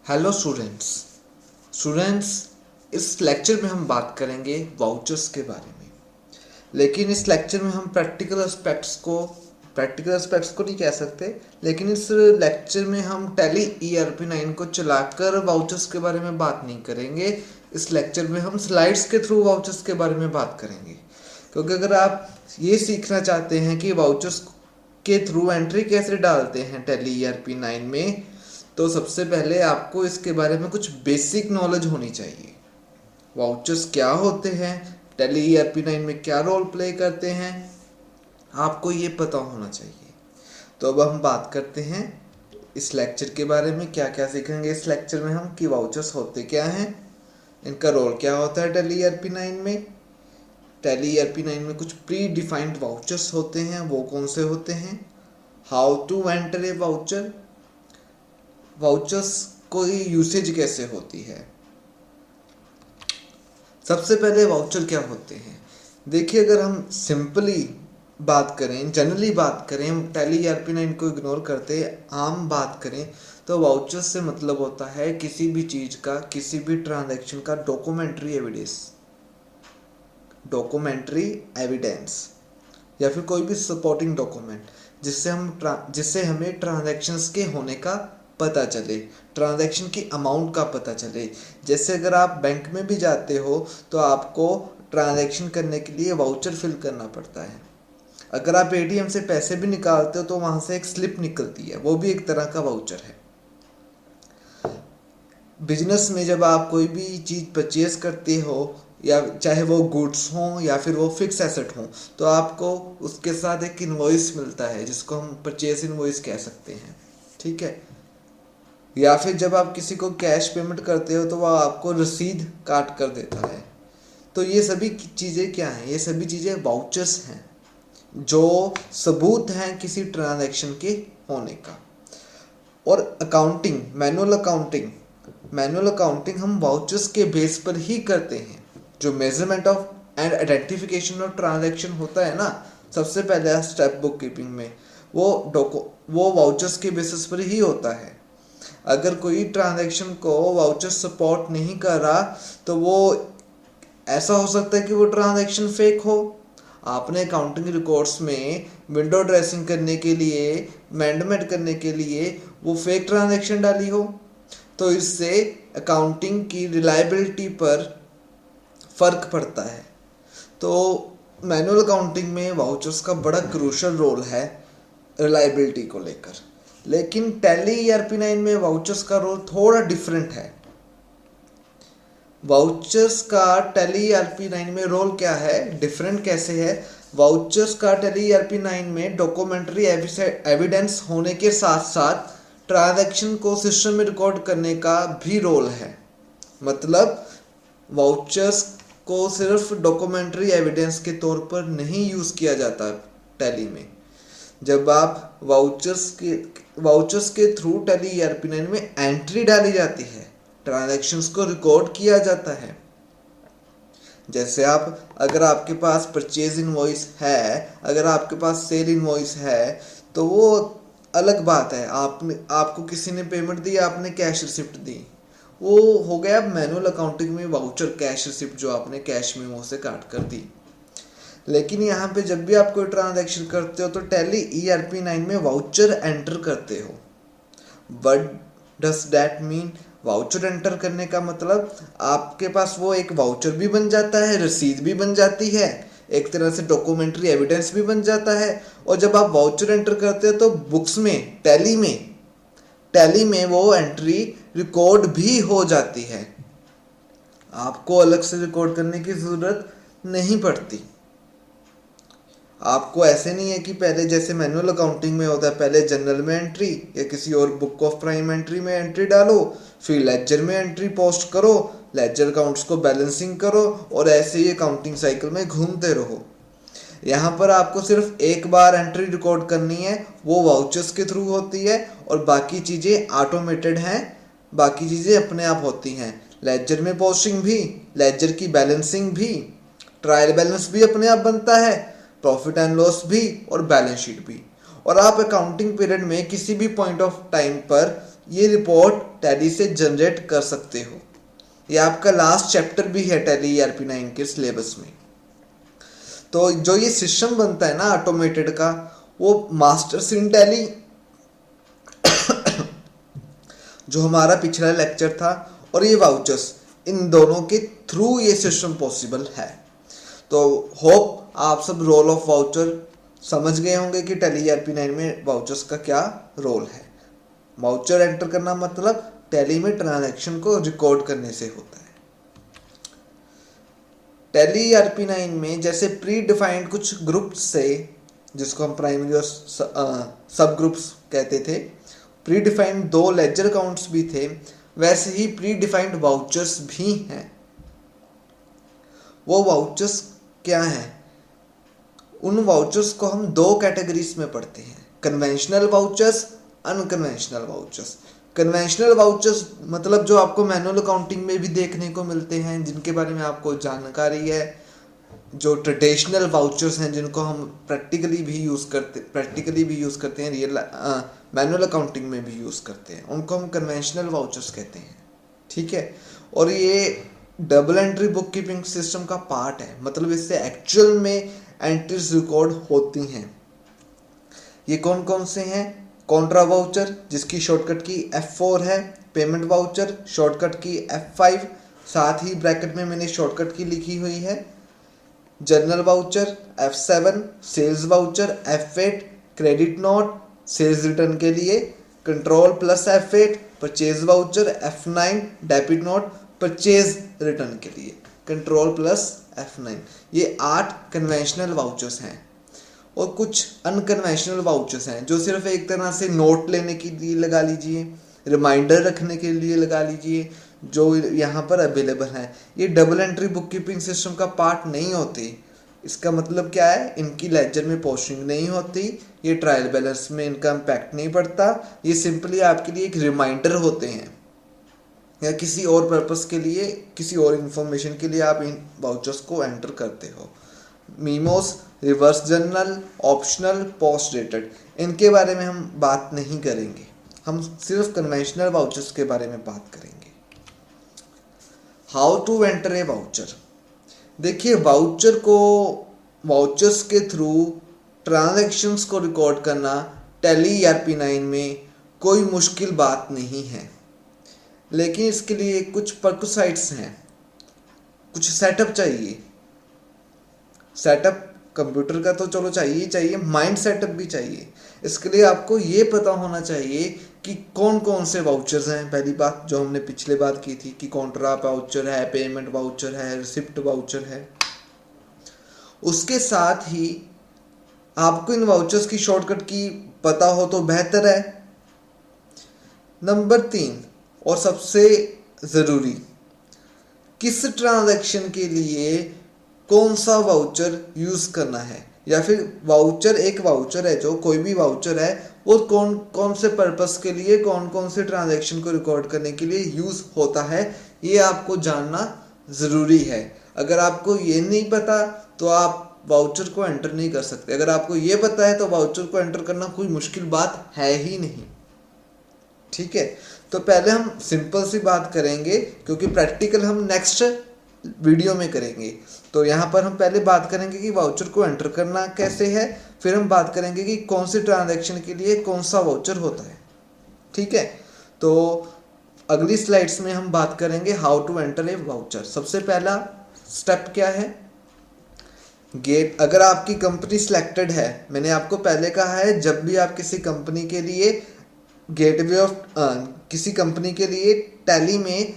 Hello students इस lecture में हम बात करेंगे वाउचर्स के बारे में। लेकिन इस लेक्चर में हम प्रैक्टिकल एस्पेक्ट्स को नहीं कह सकते, लेकिन इस लेक्चर में हम टैली ERP9 को चलाकर वाउचर्स के बारे में बात नहीं करेंगे। इस लेक्चर में हम स्लाइड्स के थ्रू वाउचर्स के बारे में बात करेंगे, क्योंकि अगर आप ये सीखना चाहते हैं कि वाउचर्स के थ्रू एंट्री कैसे डालते हैं टैली ERP9 में, तो सबसे पहले आपको इसके बारे में कुछ बेसिक नॉलेज होनी चाहिए। वाउचर्स क्या होते हैं, टैली ERP9 में क्या रोल प्ले करते हैं, आपको ये पता होना चाहिए। तो अब हम बात करते हैं इस लेक्चर के बारे में। क्या क्या सीखेंगे इस लेक्चर में हम कि वाउचर्स होते क्या हैं, इनका रोल क्या होता है टैली ERP9 में। टैली ERP9 में कुछ प्री डिफाइंड वाउचर्स होते हैं, वो कौन से होते हैं, how to enter a voucher, vouchers कोई यूसेज कैसे होती है। सबसे पहले वाउचर क्या होते हैं, देखिए अगर हम सिंपली बात करें, जनरली बात करें, हम टैली ERP9 को इग्नोर करते आम बात करें, तो वाउचर्स से मतलब होता है किसी भी चीज़ का, किसी भी ट्रांजैक्शन का डॉक्यूमेंट्री एविडेंस या फिर कोई भी सपोर्टिंग डॉक्यूमेंट जिससे हमें ट्रांजैक्शंस के होने का पता चले, ट्रांजैक्शन की अमाउंट का पता चले। जैसे अगर आप बैंक में भी जाते हो तो आपको ट्रांजैक्शन करने के लिए वाउचर फिल करना पड़ता है। अगर आप ATM से पैसे भी निकालते हो तो वहाँ से एक स्लिप निकलती है, वो भी एक तरह का वाउचर है। बिजनेस में जब आप कोई भी चीज़ परचेज करते हो, या चाहे वो गुड्स हों या फिर वो फिक्स एसेट हों, तो आपको उसके साथ एक इनवॉइस मिलता है जिसको हम परचेज इनवॉइस कह सकते हैं, ठीक है। या फिर जब आप किसी को कैश पेमेंट करते हो तो वह आपको रसीद काट कर देता है। तो ये सभी चीज़ें क्या हैं, ये सभी चीज़ें वाउचर्स हैं जो सबूत हैं किसी ट्रांजैक्शन के होने का। और मैनुअल अकाउंटिंग हम वाउचर्स के बेस पर ही करते हैं। जो measurement of and identification of transaction होता है ना, सबसे पहले स्टेप बुक कीपिंग में, वो वाउचर्स के बेसिस पर ही होता है। अगर कोई ट्रांजैक्शन को वाउचर सपोर्ट नहीं कर रहा तो वो ऐसा हो सकता है कि वो ट्रांजैक्शन फेक हो। आपने अकाउंटिंग रिकॉर्ड्स में विंडो ड्रेसिंग करने के लिए, अमेंडमेंट करने के लिए वो फेक ट्रांजैक्शन डाली हो, तो इससे अकाउंटिंग की रिलायबिलिटी पर फर्क पड़ता है। तो मैनुअल अकाउंटिंग में वाउचर्स का बड़ा क्रूशियल रोल है रिलायबिलिटी को लेकर। लेकिन टैली ERP9 में वाउचर्स का रोल थोड़ा डिफरेंट है। वाउचर्स का टैली ERP9 में रोल क्या है, डिफरेंट कैसे है। वाउचर्स का टैली ERP9 में डॉक्यूमेंट्री एविडेंस होने के साथ साथ ट्रांजैक्शन को सिस्टम में रिकॉर्ड करने का भी रोल है। मतलब वाउचर्स को सिर्फ डॉक्यूमेंट्री एविडेंस के तौर पर नहीं यूज़ किया जाता टैली में। जब आप वाउचर्स के थ्रू टैली ERP9 में एंट्री डाली जाती है, ट्रांजैक्शंस को रिकॉर्ड किया जाता है। जैसे अगर आपके पास परचेज इनवॉइस है, अगर आपके पास सेल इनवॉइस है, तो वो अलग बात है। आपको किसी ने पेमेंट दी, आपने कैश रिसिप्ट दी, वो हो गया मैनुअल अकाउंटिंग में वाउचर, कैश रिसिप्ट जो आपने कैश मेमो से काट कर दी। लेकिन यहाँ पे जब भी आप कोई ट्रांजैक्शन करते हो तो टैली ERP9 में वाउचर एंटर करते हो। What does that mean, voucher enter करने का मतलब आपके पास वो एक वाउचर भी बन जाता है, रसीद भी बन जाती है, एक तरह से डॉक्यूमेंट्री एविडेंस भी बन जाता है। और जब आप वाउचर एंटर करते हो तो बुक्स में, टैली में वो एंट्री रिकॉर्ड भी हो जाती है। आपको अलग से रिकॉर्ड करने की ज़रूरत नहीं पड़ती। आपको ऐसे नहीं है कि पहले जैसे मैनुअल अकाउंटिंग में होता है, पहले जनरल में एंट्री या किसी और बुक ऑफ प्राइम एंट्री में एंट्री डालो, फिर लेजर में एंट्री पोस्ट करो, लेजर अकाउंट्स को बैलेंसिंग करो, और ऐसे ही अकाउंटिंग साइकिल में घूमते रहो। यहाँ पर आपको सिर्फ एक बार एंट्री रिकॉर्ड करनी है, वो वाउचर्स के थ्रू होती है, और बाकी चीज़ें ऑटोमेटेड हैं, बाकी चीज़ें अपने आप होती हैं। लेजर में पोस्टिंग भी, लेजर की बैलेंसिंग भी, ट्रायल बैलेंस भी अपने आप बनता है, प्रॉफिट एंड लॉस भी, और बैलेंस शीट भी। और आप अकाउंटिंग पीरियड में किसी भी पॉइंट ऑफ टाइम पर ये रिपोर्ट टैली से जनरेट कर सकते हो। ये आपका लास्ट चैप्टर भी है टैली ERP 9 के सिलेबस में। तो जो ये सिस्टम बनता है ना ऑटोमेटेड का, वो मास्टर्स इन टैली जो हमारा पिछला लेक्चर था, और ये वाउचर्स, इन दोनों के थ्रू ये सिस्टम पॉसिबल है। तो होप आप सब रोल ऑफ वाउचर समझ गए होंगे कि टैली ERP 9 में वाउचर्स का क्या रोल है। वाउचर एंटर करना मतलब टैली में ट्रांजैक्शन को रिकॉर्ड करने से होता है। टैली ERP 9 में जैसे प्री डिफाइंड कुछ ग्रुप्स से, जिसको हम प्राइमरी और सब ग्रुप्स कहते थे, प्री डिफाइंड 2 लेजर अकाउंट्स भी थे, वैसे ही प्री डिफाइंड वाउचर्स भी हैं। वो वाउचर्स क्या हैं? उन वाउचर्स को हम 2 कैटेगरीज में पढ़ते हैं, conventional vouchers, unconventional vouchers. Conventional vouchers मतलब जो आपको मैनुअल अकाउंटिंग में भी देखने को मिलते हैं, जिनके बारे में आपको जानकारी है। जो ट्रेडिशनल वाउचर्स हैं, जिनको हम प्रैक्टिकली भी यूज़ करते हैं, रियल मैनुअल अकाउंटिंग में भी यूज़ करते हैं, उनको हम कन्वेंशनल वाउचर्स कहते हैं। ठीक है, और ये double entry book keeping system का पार्ट है, मतलब इससे एक्चुअल में एंट्रीज रिकॉर्ड होती हैं। ये कौन कौन से हैं? कॉन्ट्रा वाउचर, जिसकी शॉर्टकट की F4 है। पेमेंट वाउचर, शॉर्टकट की F5, साथ ही ब्रैकेट में मैंने शॉर्टकट की लिखी हुई है। Journal voucher F7, sales voucher F8, credit note sales return के लिए, control plus F8, purchase voucher F9, debit note purchase return के लिए, कंट्रोल प्लस F9। ये 8 कन्वेंशनल वाउचर्स हैं। और कुछ अनकन्वेंशनल वाउचर्स हैं जो सिर्फ एक तरह से नोट लेने के लिए लगा लीजिए, रिमाइंडर रखने के लिए लगा लीजिए, जो यहाँ पर अवेलेबल है। ये double entry book keeping system का पार्ट नहीं होती। इसका मतलब क्या है? इनकी लेजर में पोस्टिंग नहीं होती, ये ट्रायल बैलेंस में इनका इम्पैक्ट नहीं पड़ता। ये सिंपली आपके लिए एक रिमाइंडर होते हैं, या किसी और पर्पस के लिए, किसी और इंफॉर्मेशन के लिए आप इन वाउचर्स को एंटर करते हो। Memos, reverse journal, optional, post dated, इनके बारे में हम बात नहीं करेंगे, हम सिर्फ कन्वेंशनल वाउचर्स के बारे में बात करेंगे। How to enter a voucher. देखिए, वाउचर्स के थ्रू ट्रांजैक्शंस को रिकॉर्ड करना टैली ERP 9 में कोई मुश्किल बात नहीं है, लेकिन इसके लिए कुछ परक्विसाइट्स हैं, कुछ सेटअप चाहिए। सेटअप कंप्यूटर का तो चलो चाहिए ही चाहिए, माइंड सेटअप भी चाहिए। इसके लिए आपको ये पता होना चाहिए कि कौन कौन से वाउचर्स हैं। पहली बात जो हमने पिछले बात की थी कि कॉन्ट्रा वाउचर है, पेमेंट वाउचर है, रिसिप्ट वाउचर है। उसके साथ ही आपको इन वाउचर्स की शॉर्टकट की पता हो तो बेहतर है। नंबर 3 और सबसे ज़रूरी, किस ट्रांजैक्शन के लिए कौन सा वाउचर यूज़ करना है, या फिर वाउचर एक वाउचर है, जो कोई भी वाउचर है वो कौन कौन से पर्पस के लिए, कौन कौन से ट्रांजैक्शन को रिकॉर्ड करने के लिए यूज़ होता है, ये आपको जानना ज़रूरी है। अगर आपको ये नहीं पता तो आप वाउचर को एंटर नहीं कर सकते। अगर आपको ये पता है तो वाउचर को एंटर करना कोई मुश्किल बात है ही नहीं। ठीक है, तो पहले हम सिंपल सी बात करेंगे, क्योंकि प्रैक्टिकल हम नेक्स्ट वीडियो में करेंगे। तो यहाँ पर हम पहले बात करेंगे कि वाउचर को एंटर करना कैसे है, फिर हम बात करेंगे कि कौन सी ट्रांजैक्शन के लिए कौन सा वाउचर होता है। ठीक है, तो अगली स्लाइड्स में हम बात करेंगे how to enter a voucher. सबसे पहला स्टेप क्या है? गेट। अगर आपकी कंपनी सिलेक्टेड है, मैंने आपको पहले कहा है, जब भी आप किसी कंपनी के लिए गेटवे ऑफ किसी कंपनी के लिए टैली में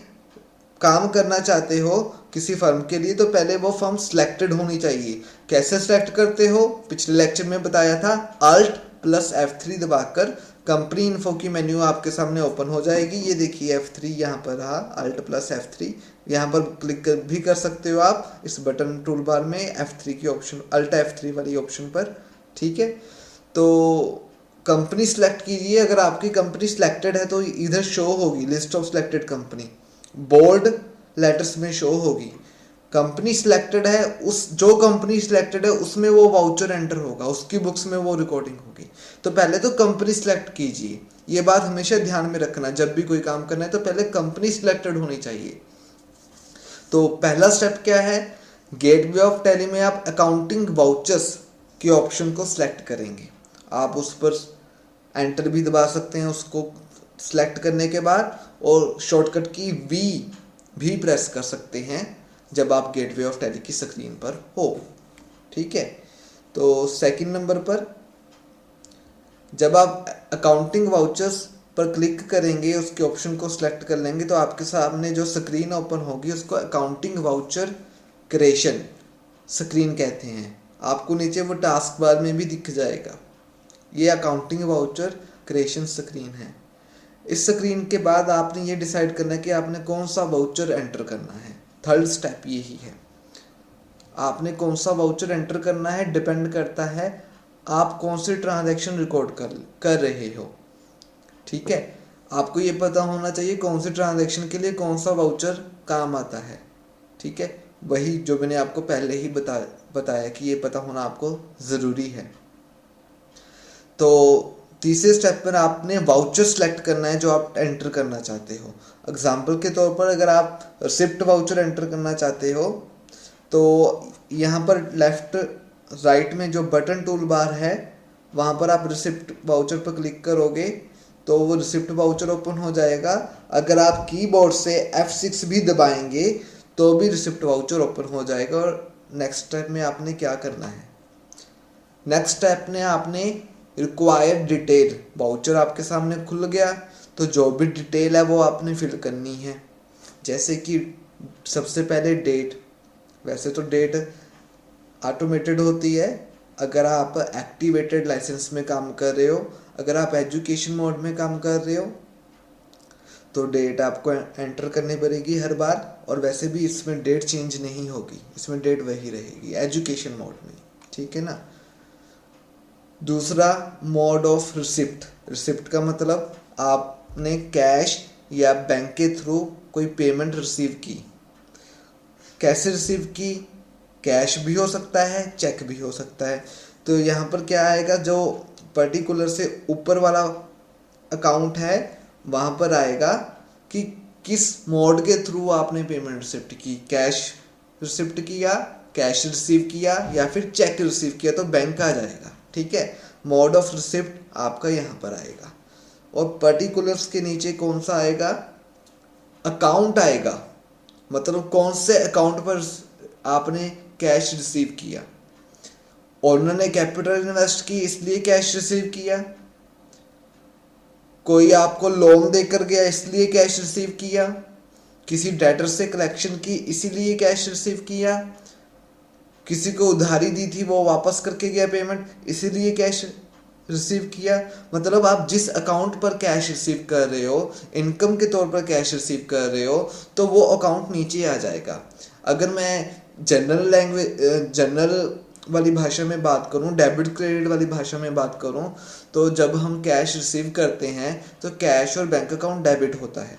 काम करना चाहते हो किसी फर्म के लिए, तो पहले वो फर्म सिलेक्टेड होनी चाहिए। कैसे सिलेक्ट करते हो? पिछले लेक्चर में बताया था, Alt + F3 दबाकर कंपनी इन्फो की मेन्यू आपके सामने ओपन हो जाएगी। ये देखिए F3 यहाँ पर रहा, Alt + F3, यहाँ पर क्लिक भी कर सकते हो आप इस बटन टूल बार में F3 की ऑप्शन, Alt F3 वाली ऑप्शन पर। ठीक है, तो कंपनी सिलेक्ट कीजिए। अगर आपकी कंपनी सिलेक्टेड है तो इधर शो होगी list of selected company, bold letters में शो होगी। कंपनी सिलेक्टेड है, उस जो कंपनी सिलेक्टेड है उसमें वो वाउचर एंटर होगा, उसकी बुक्स में वो रिकॉर्डिंग होगी। तो पहले तो कंपनी सिलेक्ट कीजिए, ये बात हमेशा ध्यान में रखना, जब भी कोई काम करना है तो पहले कंपनी सिलेक्टेड होनी चाहिए। तो पहला स्टेप क्या है, गेटवे ऑफ टैली में आप अकाउंटिंग वाउचर्स के ऑप्शन को सिलेक्ट करेंगे। आप उस पर एंटर भी दबा सकते हैं उसको सिलेक्ट करने के बाद, और शॉर्टकट की वी भी प्रेस कर सकते हैं जब आप गेटवे ऑफ टैली की स्क्रीन पर हो। ठीक है, तो सेकंड नंबर पर जब आप अकाउंटिंग वाउचर्स पर क्लिक करेंगे, उसके ऑप्शन को सिलेक्ट कर लेंगे, तो आपके सामने जो स्क्रीन ओपन होगी उसको अकाउंटिंग वाउचर क्रिएशन स्क्रीन कहते हैं। आपको नीचे वो टास्क बार में भी दिख जाएगा। ये अकाउंटिंग वाउचर क्रिएशन स्क्रीन है। इस स्क्रीन के बाद आपने ये डिसाइड करना है कि आपने कौन सा वाउचर एंटर करना है। थर्ड स्टेप यही है, आपने कौन सा वाउचर एंटर करना है डिपेंड करता है आप कौन सी ट्रांजैक्शन रिकॉर्ड कर रहे हो। ठीक है, आपको ये पता होना चाहिए कौन सी ट्रांजैक्शन के लिए कौन सा वाउचर काम आता है। ठीक है, वही जो मैंने आपको पहले ही बताया कि ये पता होना आपको ज़रूरी है। तो तीसरे स्टेप पर आपने वाउचर सेलेक्ट करना है जो आप एंटर करना चाहते हो। एग्जाम्पल के तौर पर अगर आप रिसिप्ट वाउचर एंटर करना चाहते हो तो यहाँ पर लेफ्ट राइट में जो बटन टूल बार है वहाँ पर आप रिसिप्ट वाउचर पर क्लिक करोगे तो वो रिसिप्ट वाउचर ओपन हो जाएगा। अगर आप कीबोर्ड से F6 भी दबाएंगे तो भी रिसिप्ट वाउचर ओपन हो जाएगा। और नेक्स्ट स्टेप में आपने क्या करना है, नेक्स्ट स्टेप में आपने रिक्वायर्ड डिटेल वाउचर आपके सामने खुल गया, तो जो भी डिटेल है वो आपने फिल करनी है। जैसे कि सबसे पहले डेट, वैसे तो डेट ऑटोमेटेड होती है अगर आप एक्टिवेटेड लाइसेंस में काम कर रहे हो। अगर आप एजुकेशन मोड में काम कर रहे हो तो डेट आपको एंटर करनी पड़ेगी हर बार, और वैसे भी इसमें डेट चेंज नहीं होगी, इसमें डेट वही रहेगी एजुकेशन मोड में। ठीक है ना। दूसरा मोड ऑफ रिसिप्ट, रिसिप्ट का मतलब आपने कैश या बैंक के थ्रू कोई पेमेंट रिसीव की। कैसे रिसीव की, कैश भी हो सकता है, चेक भी हो सकता है। तो यहाँ पर क्या आएगा, जो पर्टिकुलर से ऊपर वाला अकाउंट है वहाँ पर आएगा कि किस मोड के थ्रू आपने पेमेंट रिसिप्ट की, कैश रिसिप्ट किया, कैश रिसीव किया या फिर चेक रिसीव किया, तो बैंक आ जाएगा। ठीक है, मोड ऑफ रिसिप्ट आपका यहाँ पर आएगा। और पर्टिकुलर्स के नीचे कौन सा आएगा, अकाउंट आएगा, मतलब कौन से अकाउंट पर आपने कैश रिसीव किया। ओनर ने कैपिटल इन्वेस्ट की इसलिए कैश रिसीव किया, कोई आपको लोन देकर गया इसलिए कैश रिसीव किया, किसी डेटर से कलेक्शन की इसीलिए कैश रिसीव किया, किसी को उधारी दी थी वो वापस करके गया पेमेंट इसीलिए कैश रिसीव किया। मतलब आप जिस अकाउंट पर कैश रिसीव कर रहे हो, इनकम के तौर पर कैश रिसीव कर रहे हो, तो वो अकाउंट नीचे आ जाएगा। अगर मैं जनरल वाली भाषा में बात करूं, डेबिट क्रेडिट वाली भाषा में बात करूं, तो जब हम कैश रिसीव करते हैं तो कैश और बैंक अकाउंट डेबिट होता है,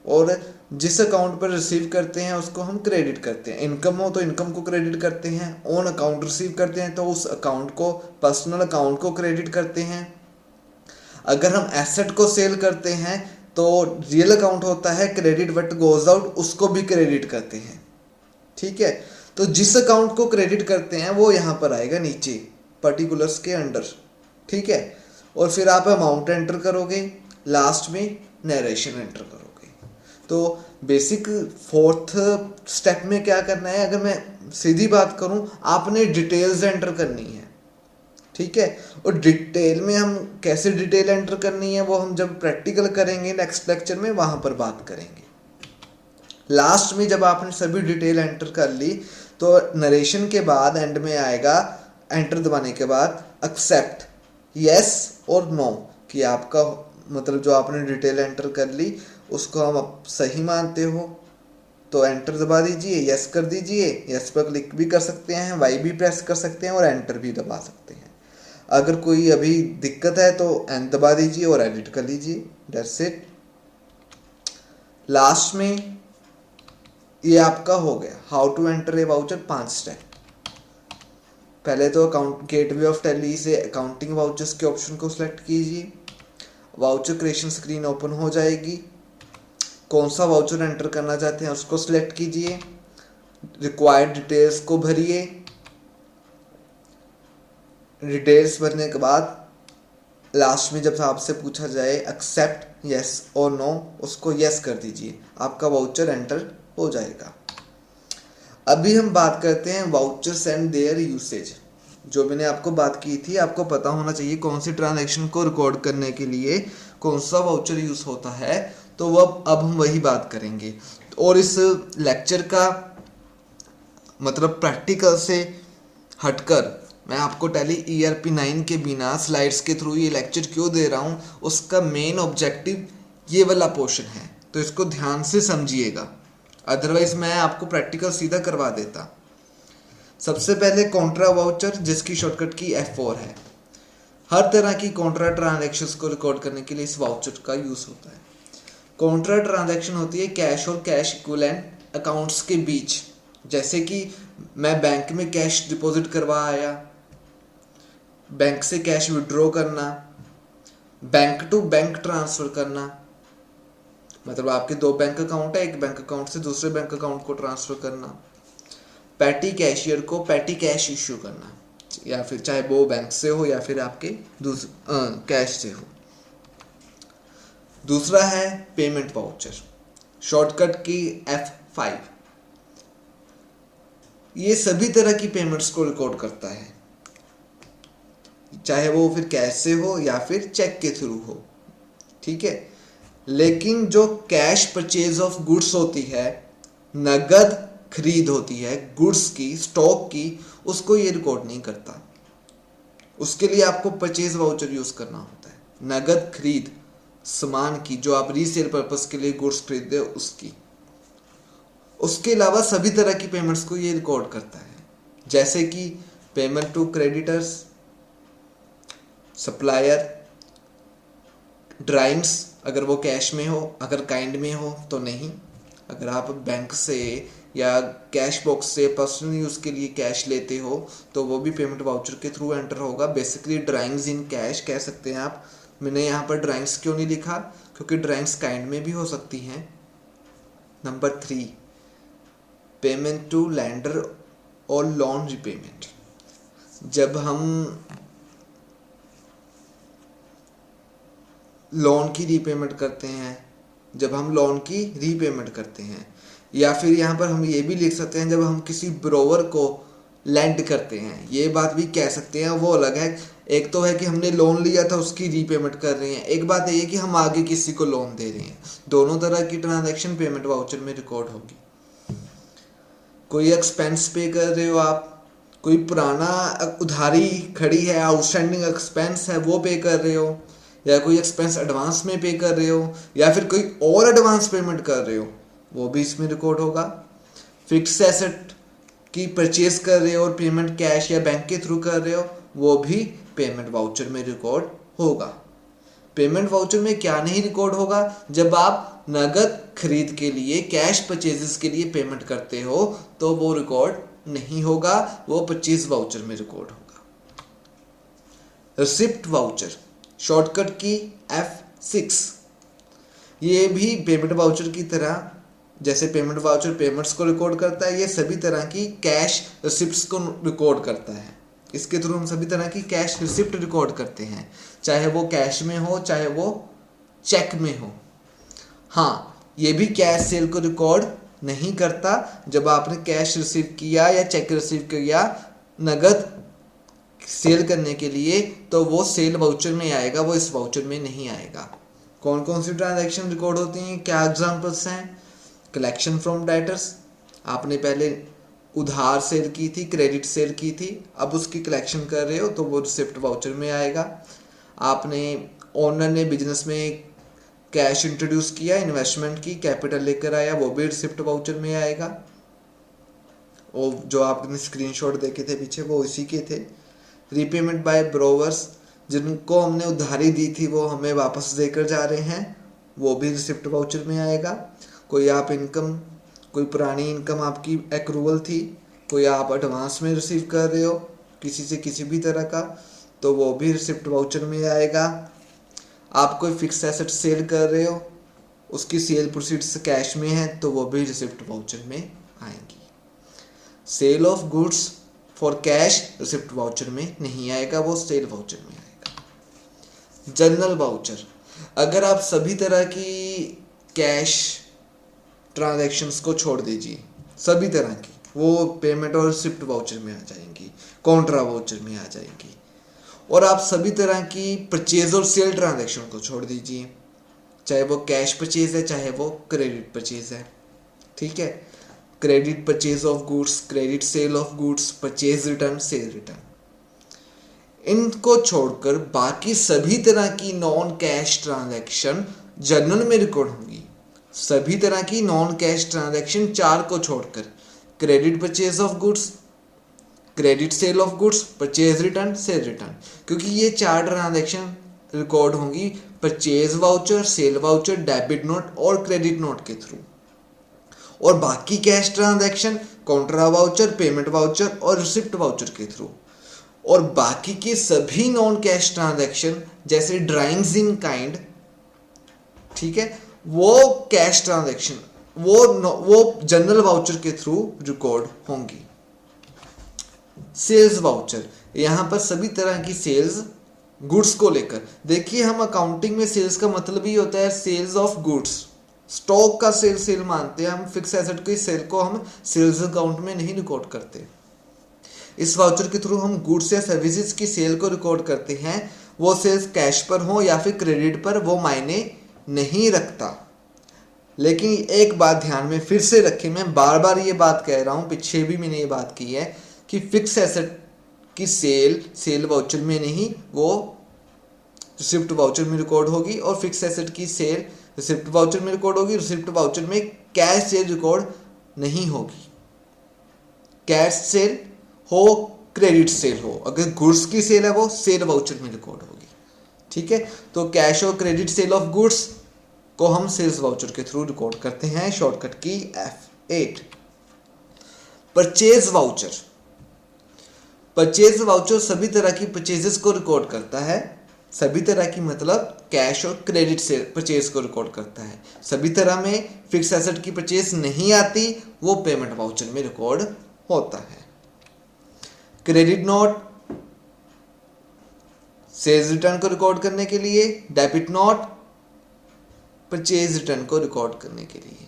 और जिस अकाउंट पर रिसीव करते हैं उसको हम क्रेडिट करते हैं। इनकम हो तो इनकम को क्रेडिट करते हैं, ऑन अकाउंट रिसीव करते हैं तो उस अकाउंट को, पर्सनल अकाउंट को क्रेडिट करते हैं। अगर हम एसेट को सेल करते हैं तो रियल अकाउंट होता है क्रेडिट व्हाट गोज आउट, उसको भी क्रेडिट करते हैं। ठीक है, तो जिस अकाउंट को क्रेडिट करते हैं वो यहाँ पर आएगा नीचे पर्टिकुलर्स के अंडर। ठीक है, और फिर आप अमाउंट एंटर करोगे, लास्ट में नरेशन एंटर करोगे। तो बेसिक फोर्थ स्टेप में क्या करना है, अगर मैं सीधी बात करूं, आपने डिटेल्स एंटर करनी है। ठीक है, और डिटेल में हम कैसे डिटेल एंटर करनी है वो हम जब प्रैक्टिकल करेंगे नेक्स्ट लेक्चर में वहां पर बात करेंगे। लास्ट में जब आपने सभी डिटेल एंटर कर ली तो नरेशन के बाद एंड में आएगा, एंटर दबाने के बाद एक्सेप्ट, यस और नो, कि आपका मतलब जो आपने डिटेल एंटर कर ली उसको हम सही मानते हो तो एंटर दबा दीजिए, यस कर दीजिए, यस पर क्लिक भी कर सकते हैं, वाई भी प्रेस कर सकते हैं और एंटर भी दबा सकते हैं। अगर कोई अभी दिक्कत है तो एन दबा दीजिए और एडिट कर लीजिए, दैट्स इट। लास्ट में ये आपका हो गया how to enter a voucher, 5 step. पहले तो अकाउंट गेटवे ऑफ टैली से अकाउंटिंग वाउचर्स के ऑप्शन को सिलेक्ट कीजिए, वाउचर क्रिएशन स्क्रीन ओपन हो जाएगी। कौन सा वाउचर एंटर करना चाहते हैं उसको सिलेक्ट कीजिए, रिक्वायर्ड डिटेल्स को भरिए। डिटेल्स भरने के बाद लास्ट में जब आपसे पूछा जाए एक्सेप्ट यस और नो, उसको यस कर दीजिए, आपका वाउचर एंटर हो जाएगा। अभी हम बात करते हैं वाउचर्स एंड देयर यूसेज। जो मैंने आपको बात की थी, आपको पता होना चाहिए कौन सी ट्रांजैक्शन को रिकॉर्ड करने के लिए कौन सा वाउचर यूज होता है, तो वो अब हम वही बात करेंगे। और इस लेक्चर का मतलब प्रैक्टिकल से हटकर मैं आपको टैली ERP 9 के बिना स्लाइड्स के थ्रू ये लेक्चर क्यों दे रहा हूँ, उसका मेन ऑब्जेक्टिव ये वाला पोर्शन है, तो इसको ध्यान से समझिएगा, अदरवाइज मैं आपको प्रैक्टिकल सीधा करवा देता। सबसे पहले कॉन्ट्रा वाउचर, जिसकी शॉर्टकट की F4 है। हर तरह की कॉन्ट्रा ट्रांजैक्शंस को रिकॉर्ड करने के लिए इस वाउचर का यूज होता है। कॉन्ट्रा ट्रांजैक्शन होती है कैश और कैश इक्विवेलेंट अकाउंट्स के बीच, जैसे कि मैं बैंक में कैश डिपॉजिट करवा आया, बैंक से कैश विड्रॉ करना, बैंक टू बैंक ट्रांसफर करना, मतलब आपके दो बैंक अकाउंट है, एक बैंक अकाउंट से दूसरे बैंक अकाउंट को ट्रांसफर करना, पैटी कैशियर को पैटी कैश इश्यू करना, या फिर चाहे वो बैंक से हो या फिर आपके कैश से हो। दूसरा है पेमेंट वाउचर, शॉर्टकट की F5। ये सभी तरह की पेमेंट्स को रिकॉर्ड करता है, चाहे वो फिर कैश से हो या फिर चेक के थ्रू हो, ठीक है। लेकिन जो कैश परचेज ऑफ गुड्स होती है, नगद खरीद होती है गुड्स की, स्टॉक की, उसको ये रिकॉर्ड नहीं करता। उसके लिए आपको परचेज वाउचर यूज करना होता है, नगद खरीद सामान की, जो आप रीसेल पर्पस के लिए गुड्स खरीदते हो उसकी। उसके अलावा सभी तरह की पेमेंट्स को ये रिकॉर्ड करता है, जैसे कि payment to creditors, supplier, drawings अगर वो कैश में हो, अगर काइंड में हो तो नहीं। अगर आप बैंक से या कैश बॉक्स से पर्सनल यूज़ के लिए कैश लेते हो तो वो भी पेमेंट वाउचर के थ्रू एंटर होगा। बेसिकली ड्राइंग्स इन कैश कह सकते हैं आप। मैंने यहाँ पर ड्राइंग्स क्यों नहीं लिखा, क्योंकि ड्राइंग्स काइंड में भी हो सकती हैं। नंबर 3, पेमेंट टू लैंडर और लोन रिपेमेंट। जब हम लोन की रीपेमेंट करते हैं, जब हम लोन की रीपेमेंट करते हैं, या फिर यहाँ पर हम ये भी लिख सकते हैं जब हम किसी ब्रोवर को लैंड करते हैं, ये बात भी कह सकते हैं, वो अलग है। एक तो है कि हमने लोन लिया था उसकी रीपेमेंट कर रहे हैं, एक बात ये है कि हम आगे किसी को लोन दे रहे हैं। दोनों तरह की ट्रांजैक्शन पेमेंट वाउचर में रिकॉर्ड होगी। कोई एक्सपेंस पे कर रहे हो आप, कोई पुराना उधारी खड़ी है, आउटस्टैंडिंग एक्सपेंस है वो पे कर रहे हो, या कोई एक्सपेंस एडवांस में पे कर रहे हो, या फिर कोई और एडवांस पेमेंट कर रहे हो, वो भी इसमें रिकॉर्ड होगा। फिक्स एसेट की परचेज कर रहे हो और पेमेंट कैश या बैंक के थ्रू कर रहे हो, वो भी पेमेंट वाउचर में रिकॉर्ड होगा। पेमेंट वाउचर में क्या नहीं रिकॉर्ड होगा, जब आप नगद खरीद के लिए, कैश परचेजेस के लिए पेमेंट करते हो तो वो रिकॉर्ड नहीं होगा, वो परचेज वाउचर में रिकॉर्ड होगा। रिसिप्ट वाउचर, शॉर्टकट की F6। ये भी पेमेंट वाउचर की तरह, जैसे पेमेंट वाउचर पेमेंट्स को रिकॉर्ड करता है, ये सभी तरह की कैश रिसिप्ट्स को रिकॉर्ड करता है। इसके थ्रू हम सभी तरह की कैश रिसिप्ट रिकॉर्ड करते हैं, चाहे वो कैश में हो चाहे वो चेक में हो। हाँ, ये भी कैश सेल को रिकॉर्ड नहीं करता। जब आपने कैश रिसीव किया या चेक रिसीव किया नगद सेल करने के लिए, तो वो सेल वाउचर में आएगा, वो इस वाउचर में नहीं आएगा। कौन कौन सी ट्रांजैक्शन रिकॉर्ड होती हैं, क्या एग्जांपल्स हैं? कलेक्शन फ्रॉम डेटर्स, आपने पहले उधार सेल की थी, क्रेडिट सेल की थी, अब उसकी कलेक्शन कर रहे हो तो वो रिसिप्ट वाउचर में आएगा। आपने ओनर ने बिजनेस में कैश इंट्रोड्यूस किया, इन्वेस्टमेंट की, कैपिटल लेकर आया, वो भी रिसिप्ट वाउचर में आएगा। और जो आपने स्क्रीनशॉट देखे थे पीछे वो इसी के थे। रीपेमेंट बाय ब्रोवर्स, जिनको हमने उधारी दी थी वो हमें वापस देकर जा रहे हैं, वो भी रिसिप्ट वाउचर में आएगा। कोई आप इनकम, कोई पुरानी इनकम आपकी एक्रूवल थी, कोई आप एडवांस में रिसीव कर रहे हो किसी से किसी भी तरह का, तो वो भी रिसिप्ट वाउचर में आएगा। आप कोई फिक्स एसेट सेल कर रहे हो, उसकी सेल प्रोसीड्स कैश में है तो वो भी रिसिप्ट वाउचर में आएंगी। Sale of goods for cash receipt voucher में नहीं आएगा, वो सेल वाउचर में आएगा। जनरल वाउचर, अगर आप सभी तरह की कैश ट्रांजैक्शंस को छोड़ दीजिए, सभी तरह की, वो पेमेंट और रिसिप्ट वाउचर में आ जाएंगी, कॉन्ट्रा वाउचर में आ जाएंगी। और आप सभी तरह की परचेज और सेल ट्रांजैक्शन को छोड़ दीजिए, चाहे वो कैश परचेज है चाहे वो क्रेडिट परचेज है, ठीक है। Credit purchase of goods, credit sale of goods, purchase return, cell return, इनको छोड़कर बाकी सभी तरह की नॉन कैश ट्रांजैक्शन जर्नल में रिकॉर्ड होंगी। सभी तरह की नॉन कैश ट्रांजैक्शन 4 को छोड़कर, credit purchase of goods, credit sale of goods, purchase return, cell return, क्योंकि ये 4 ट्रांजैक्शन रिकॉर्ड होंगी purchase voucher, cell voucher, debit note और क्रेडिट नोट के थ्रू। और बाकी cash transaction Contra voucher, payment voucher और रिसिप्ट वाउचर के through. और बाकी के सभी नॉन कैश ट्रांजैक्शन जैसे ड्राइंग्स इन काइंड, ठीक है, वो कैश ट्रांजैक्शन वो जनरल वाउचर के थ्रू रिकॉर्ड होंगी। सेल्स वाउचर, यहां पर सभी तरह की सेल्स गुड्स को लेकर, देखिए हम अकाउंटिंग में सेल्स का मतलब ही होता है सेल्स ऑफ गुड्स, स्टॉक का सेल मानते हैं हम, फिक्स एसेट की सेल को हम सेल्स अकाउंट में नहीं रिकॉर्ड करते। इस वाउचर के थ्रू हम गुड्स या सर्विसेज की सेल को रिकॉर्ड करते हैं, वो सेल्स कैश पर हो या फिर क्रेडिट पर, वो मायने नहीं रखता। लेकिन एक बात ध्यान में फिर से रखें, मैं बार बार ये बात कह रहा हूँ, पीछे भी मैंने ये बात की है कि फिक्स एसेट की सेल वाउचर में नहीं, वो रिसिप्ट वाउचर में रिकॉर्ड होगी, और फिक्स एसेट की सेल रिसिप्ट वाउचर में रिकॉर्ड होगी। रिसिप्ट वाउचर में कैश सेल रिकॉर्ड नहीं होगी। कैश सेल हो, क्रेडिट सेल हो, अगर गुड्स की सेल है वो सेल वाउचर में रिकॉर्ड होगी, ठीक है। तो कैश और क्रेडिट सेल ऑफ गुड्स को हम सेल्स वाउचर के थ्रू रिकॉर्ड करते हैं, शॉर्टकट की F8। Purchase voucher, purchase voucher सभी तरह की परचेजेस को रिकॉर्ड करता है। सभी तरह की मतलब कैश और क्रेडिट से परचेज को रिकॉर्ड करता है। सभी तरह में फिक्स एसेट की परचेज नहीं आती, वो पेमेंट वाउचर में रिकॉर्ड होता है। क्रेडिट नोट सेल्स रिटर्न को रिकॉर्ड करने के लिए, डेबिट नोट परचेज रिटर्न को रिकॉर्ड करने के लिए।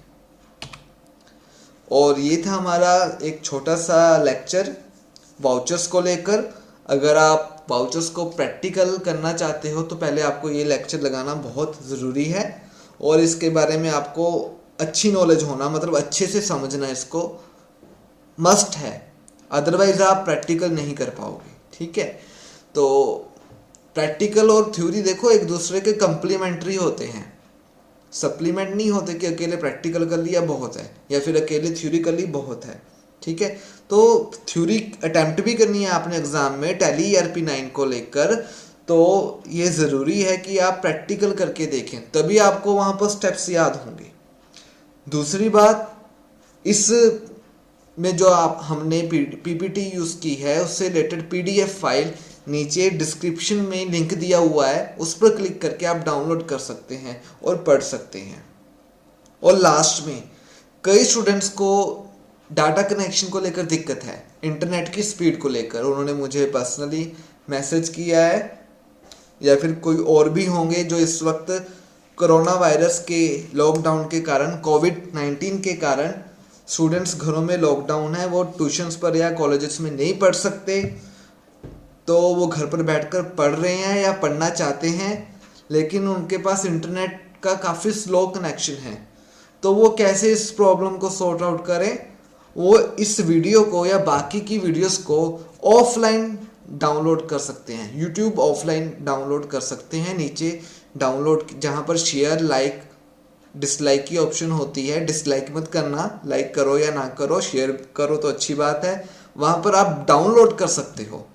और ये था हमारा एक छोटा सा लेक्चर वाउचर्स को लेकर। अगर आप वाउचर्स को प्रैक्टिकल करना चाहते हो तो पहले आपको ये लेक्चर लगाना बहुत ज़रूरी है, और इसके बारे में आपको अच्छी नॉलेज होना, मतलब अच्छे से समझना इसको मस्ट है, अदरवाइज आप प्रैक्टिकल नहीं कर पाओगे, ठीक है। तो प्रैक्टिकल और थ्योरी देखो एक दूसरे के कंप्लीमेंट्री होते हैं, सप्लीमेंट नहीं होते कि अकेले प्रैक्टिकल कर लिया बहुत है या फिर अकेले थ्योरी कर ली बहुत है, ठीक है। तो थ्योरी अटेम्प्ट भी करनी है आपने एग्जाम में टैली ERP9 को लेकर, तो ये ज़रूरी है कि आप प्रैक्टिकल करके देखें, तभी आपको वहाँ पर स्टेप्स याद होंगे। दूसरी बात, इस में जो आप हमने PPT यूज़ की है उससे रिलेटेड PDF फाइल नीचे डिस्क्रिप्शन में लिंक दिया हुआ है, उस पर क्लिक करके आप डाउनलोड कर सकते हैं और पढ़ सकते हैं। और लास्ट में कई स्टूडेंट्स को डाटा कनेक्शन को लेकर दिक्कत है, इंटरनेट की स्पीड को लेकर, उन्होंने मुझे पर्सनली मैसेज किया है, या फिर कोई और भी होंगे जो इस वक्त कोरोना वायरस के लॉकडाउन के कारण, COVID-19 के कारण स्टूडेंट्स घरों में लॉकडाउन है, वो ट्यूशन्स पर या कॉलेजेस में नहीं पढ़ सकते, तो वो घर पर बैठकर पढ़ रहे हैं या पढ़ना चाहते हैं, लेकिन उनके पास इंटरनेट का काफ़ी स्लो कनेक्शन है। तो वो कैसे इस प्रॉब्लम को सॉर्ट आउट करें, वो इस वीडियो को या बाकी की वीडियोस को ऑफलाइन डाउनलोड कर सकते हैं, यूट्यूब ऑफलाइन डाउनलोड कर सकते हैं। नीचे डाउनलोड जहाँ पर शेयर, लाइक, डिसलाइक की ऑप्शन होती है, डिसलाइक मत करना, लाइक करो या ना करो, शेयर करो तो अच्छी बात है, वहाँ पर आप डाउनलोड कर सकते हो।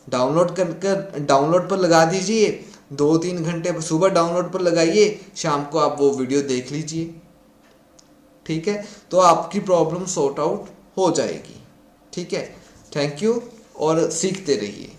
डाउनलोड कर डाउनलोड पर लगा दीजिए, 2-3 घंटे सुबह डाउनलोड पर लगाइए, शाम को आप वो वीडियो देख लीजिए, ठीक है। तो आपकी प्रॉब्लम सॉर्ट आउट हो जाएगी, ठीक है। थैंक यू, और सीखते रहिए।